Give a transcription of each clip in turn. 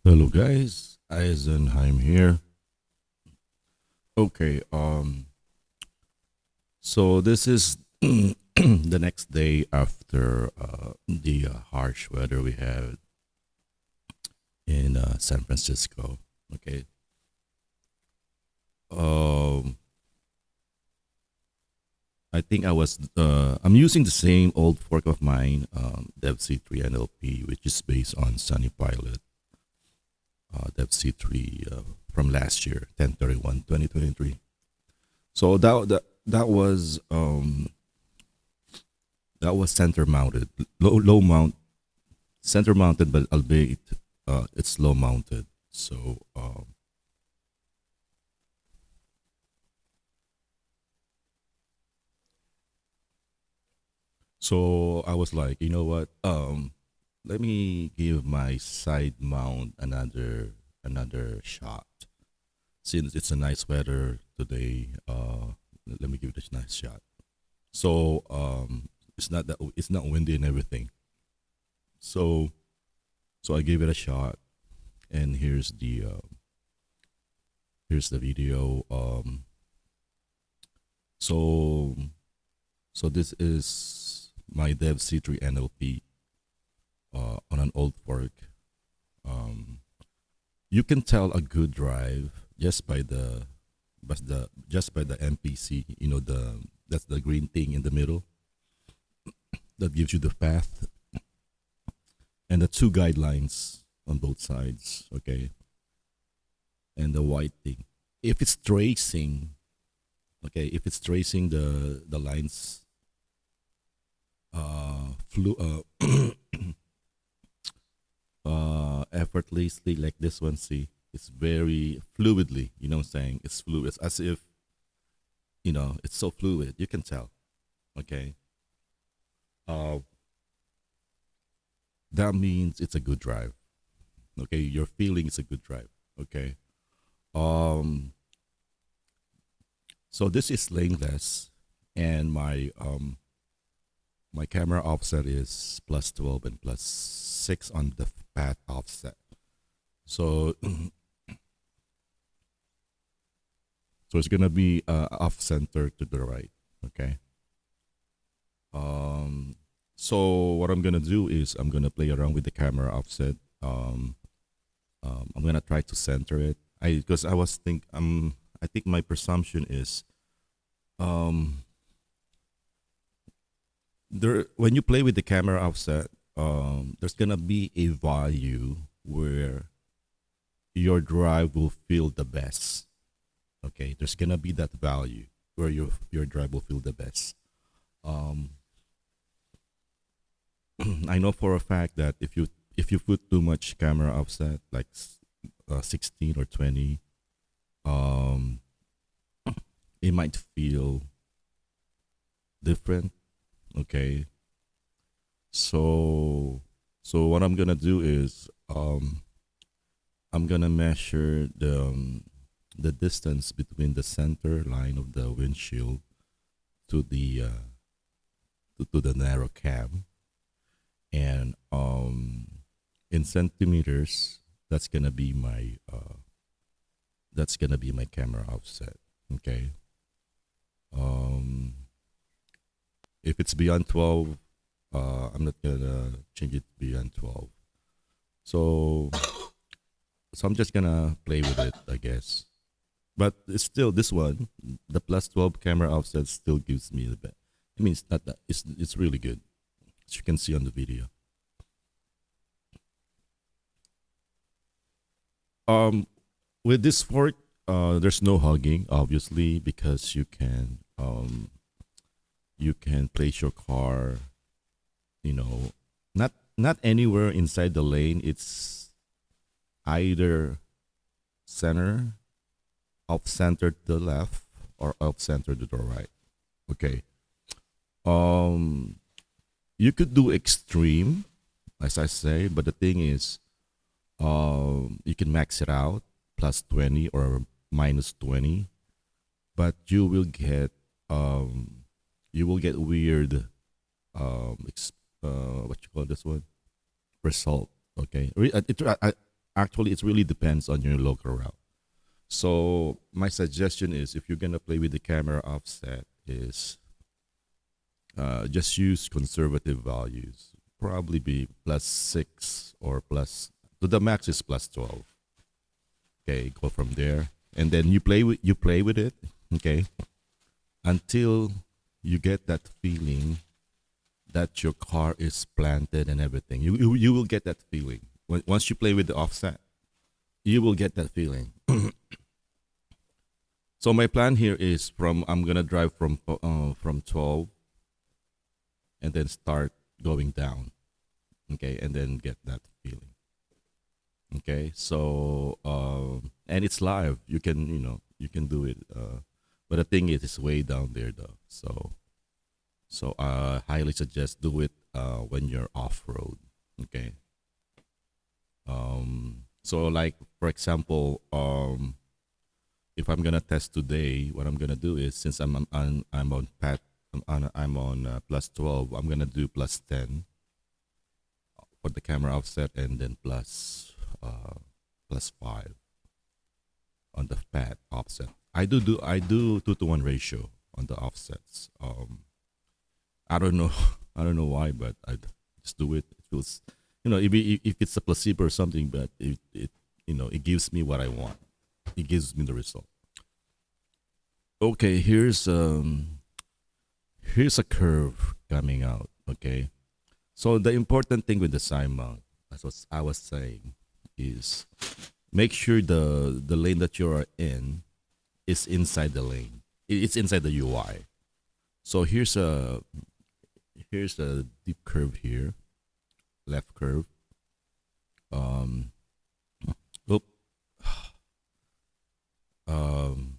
Hello guys, Eisenheim here. Okay, so this is the next day after the harsh weather we had in San Francisco. Okay, um, I think I'm using the same old fork of mine, DEV-C3 NLP, which is based on Sunnypilot DEV-C3 from last year, 10/31/2023. So that was center mounted, low mount, center mounted, but albeit it's low mounted. So I was like, you know what? Let me give my side mount another shot. Since it's a nice weather today, let me give it a nice shot. So it's not windy and everything. So so I gave it a shot, and here's the video. So so this is my DEV-C3 NLP on an old fork. Um, you can tell a good drive just by the MPC. You know, that's the green thing in the middle that gives you the path and the two guidelines on both sides. Okay, and the white thing. If it's tracing, okay, if it's tracing the lines flu effortlessly like this one, see, it's very fluidly, you know what I'm saying? It's fluid. It's as if, it's so fluid. You can tell. Okay. Uh that means it's a good drive. Okay, your feeling is a good drive. Okay. Um so this is laneless, and my camera offset is plus 12 and plus 6 on the path offset. So so it's gonna be off center to the right. Okay. Um, so what I'm gonna do is I'm gonna play around with the camera offset. I'm gonna try to center it. I think my presumption is um there when you play with the camera offset, there's gonna be a value where your drive will feel the best. Okay, there's gonna be that value where your drive will feel the best. Um, I know for a fact that if you put too much camera offset, like 16 or 20, um, it might feel different. Okay, so so what I'm gonna do is I'm gonna measure the distance between the center line of the windshield to the narrow cam, and in centimeters, that's gonna be my camera offset. Okay. um if it's beyond 12, I'm not gonna change it beyond 12. So so I'm just gonna play with it, I guess. But it's still this one, the plus 12 camera offset still gives me the best. I mean, it's not that it's really good, as you can see on the video. Um, with this fork, there's no hugging, obviously, because you can place your car, you know, not anywhere inside the lane. It's either center, off center to the left, or off center to the right. Okay. Um, you could do extreme, as I say, but the thing is, you can max it out plus 20 or minus 20, but you will get weird what you call this one, result. Okay. Actually, it really depends on your local route. So my suggestion is, if you're gonna play with the camera offset, is just use conservative values. Probably be +6 or plus. So the max is +12. Okay, go from there, and then you play with it. Okay, until you get that feeling that your car is planted and everything. You will get that feeling once you play with the offset. You will get that feeling. So my plan here is, I'm gonna drive from 12 and then start going down. Okay, and then get that feeling. Okay, so and it's live. You can do it. But the thing is, it's way down there though. So I highly suggest do it when you're off road. Okay. So like for example, if I'm gonna test today, what I'm gonna do is, since I'm on pat I'm on +12, I'm gonna do +10 for the camera offset, and then +5 on the pad offset. I do 2-to-1 ratio on the offsets. I don't know I don't know why, but I just do it. It feels, if it's a placebo or something, but it gives me what I want. It gives me the result. Okay, here's a curve coming out. Okay, so the important thing with the side mount, as what I was saying, is make sure the lane that you are in is inside the lane. It's inside the UI. So here's a deep curve here, left curve. Um, oop, um,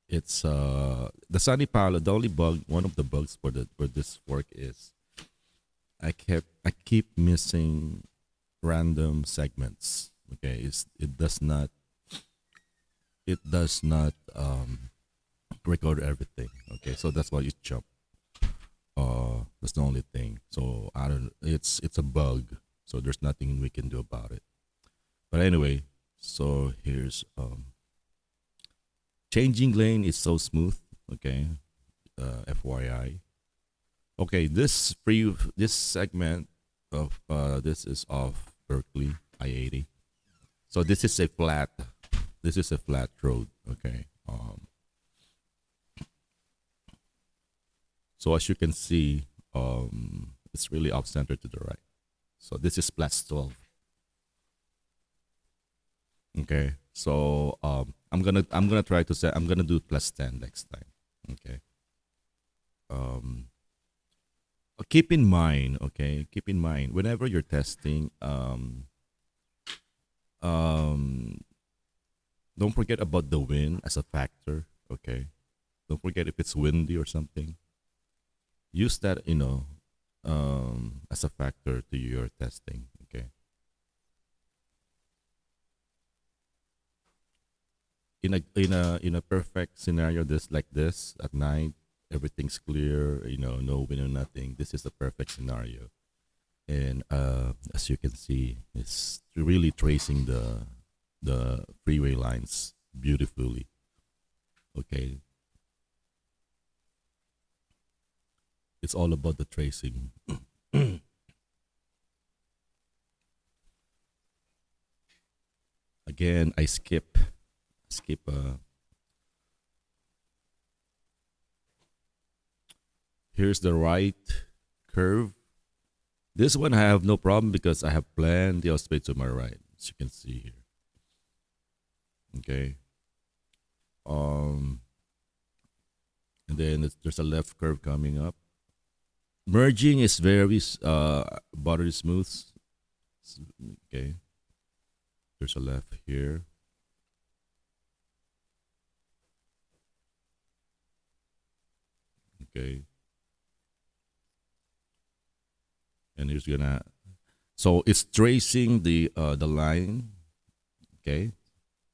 it's the Sunnypilot. The only bug, one of the bugs for this fork is I keep missing random segments. Okay, it does not record everything. Okay, so that's why you jump. That's the only thing. So I don't. It's a bug. So there's nothing we can do about it. But anyway, so here's changing lane is so smooth. Okay, FYI. Okay, this segment of this is off Berkeley I-80. So this is a flat road. Okay. So as you can see, it's really off center to the right. So this is +12. Okay. So I'm gonna try to say, I'm gonna do +10 next time. Okay. Um, keep in mind. Okay. Keep in mind, whenever you're testing, um, don't forget about the wind as a factor. Okay. Don't forget if it's windy or something. Use that, as a factor to your testing. Okay. In a perfect scenario, this like this at night, everything's clear. No wind or nothing. This is the perfect scenario. And as you can see, it's really tracing the freeway lines beautifully. Okay. It's all about the tracing. Again, I skip. Here's the right curve. This one I have no problem because I have plenty of space to my right, as you can see here. Okay. Um, and then there's a left curve coming up. Merging is very buttery smooth. Okay. There's a left here. Okay. And he's gonna. So it's tracing the line. Okay.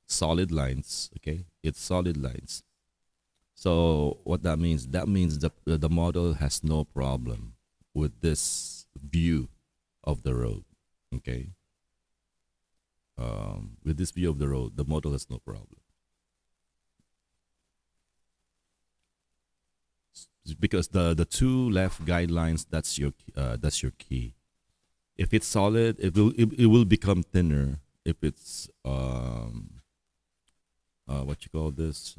Solid lines. Okay. It's solid lines. So what that means? That means the model has no problem with this view of the road. Okay. with this view of the road, the model has no problem because the two left guidelines, that's your key. If it's solid, it will become thinner. If it's what you call this,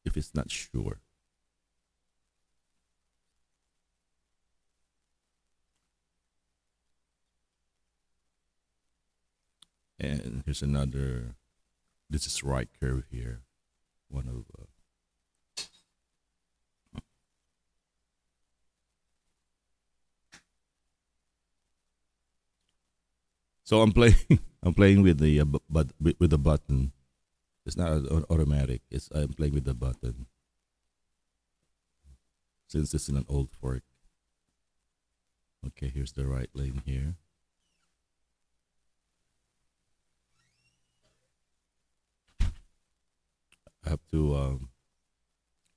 if it's not sure. And here's another. This is right curve here. One of so I'm playing. I'm playing with the but with the button. It's not automatic. It's I'm playing with the button since it's in an old fork. Okay, here's the right lane here. I have to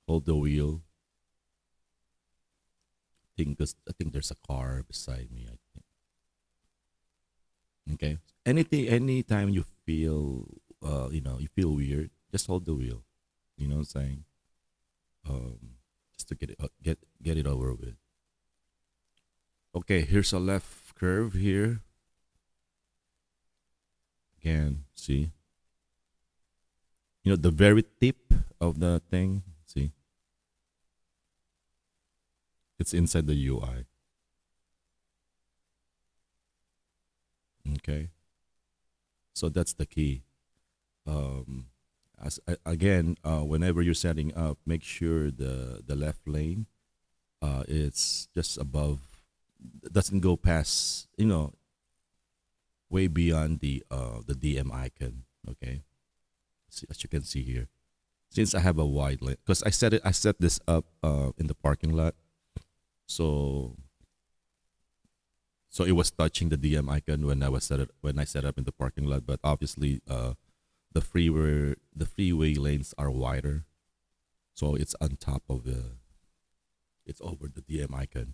hold the wheel. I think there's a car beside me. I think. Okay. Anytime you feel, you feel weird, just hold the wheel. You know what I'm saying? Just to get it over with. Okay, here's a left curve here. Again, see? The very tip of the thing, see? It's inside the UI. Okay. So that's the key. Um, again, whenever you're setting up, make sure the left lane it's just above, doesn't go past, way beyond the DM icon. Okay, as you can see here, since I have a wide lane, because I set this up in the parking lot, so it was touching the DM icon when I set up in the parking lot, but obviously the freeway lanes are wider, so it's on top of it's over the DM icon.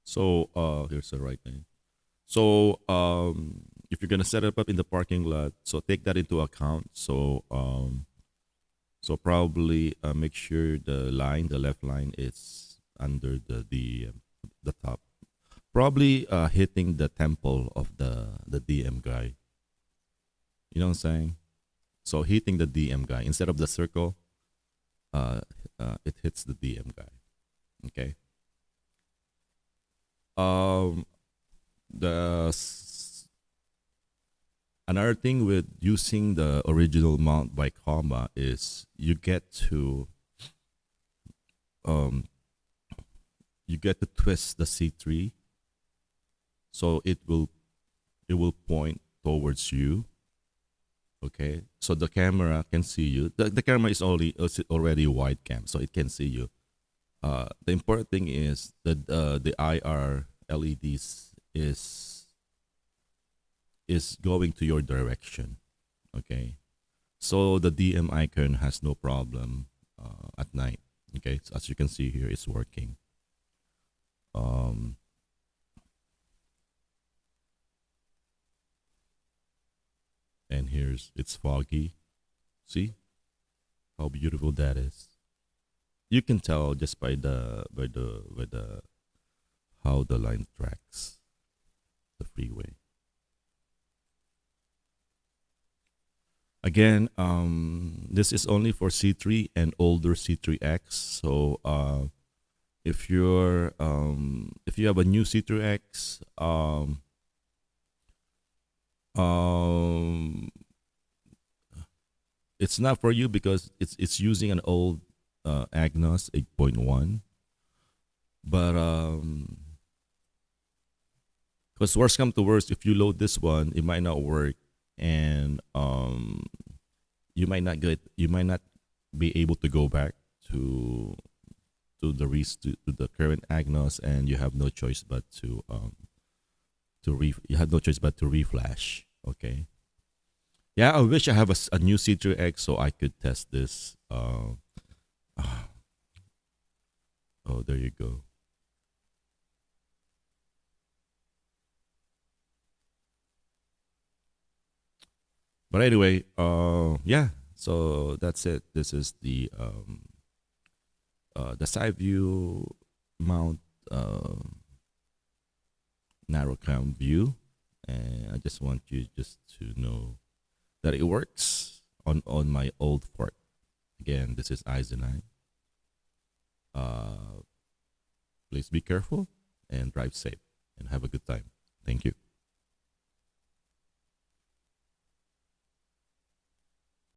So here's the right lane. So if you're gonna set it up in the parking lot, so take that into account. So probably make sure the left line is under the top, probably hitting the temple of the DM guy. You know what I'm saying? So hitting the DM guy instead of the circle, uh, it hits the DM guy. Okay. Um, the Another thing with using the original mount by comma is um you get to twist the C3, so it will point towards you. Okay, so the camera can see you. The camera is already wide cam, so it can see you. The important thing is that the IR LEDs is going to your direction. Okay, so the DM icon has no problem at night. Okay, so as you can see here, it's working. Um, and it's foggy. See how beautiful that is. You can tell just by the how the line tracks the freeway. Again, this is only for C3 and older C3X. So if you have a new C3X, um, it's not for you because it's using an old Agnos 8.1. But because worst come to worst, if you load this one, it might not work, and you might not be able to go back to the current Agnos, and you have no choice but you have no choice but to reflash. Okay. Yeah, I wish I have a new C3X so I could test this. So there you go. But anyway, yeah. So that's it. This is the side view mount uh, narrow cam view, and I just want you just to know that it works on my old fork. Again, this is Eisenine. Uh, please be careful and drive safe and have a good time. Thank you.